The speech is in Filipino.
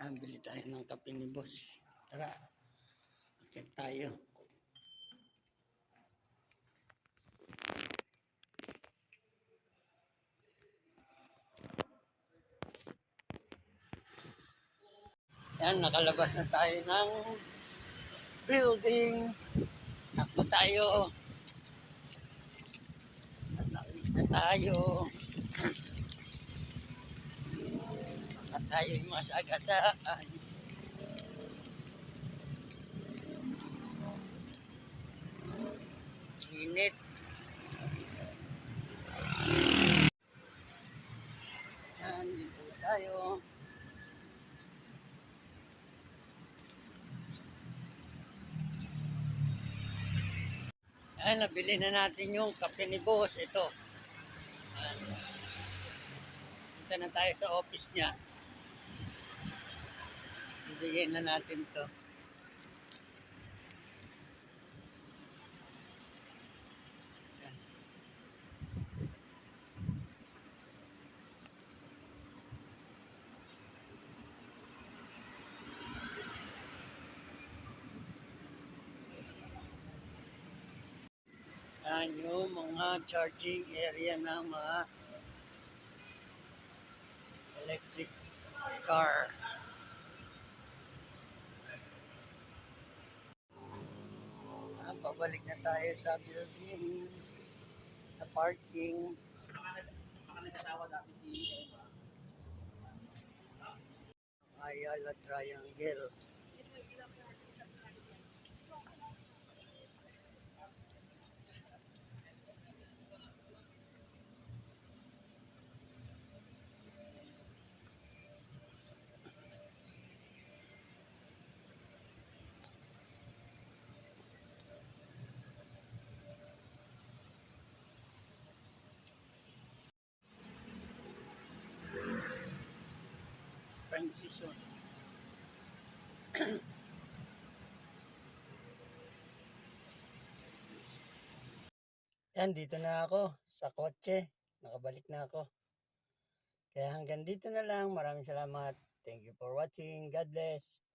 Bili tayo ng kape ni boss. Tara, akit tayo. Yan, nakalabas na tayo ng building. Takbo tayo. Natawid na tayo. Baka tayo yung masagasaan. Init. Yan, dito tayo. Ay, nabili na natin yung kape ni boss. Ito. Punta na tayo sa office niya. Bibigyan na natin to. Yan yung mga charging area ng mga electric car. Pabalik na tayo sa building, sa parking. Ayala Triangle. Prime season. Yan, dito na ako sa kotse. Nakabalik na ako. Kaya hanggang dito na lang. Maraming salamat. Thank you for watching. God bless.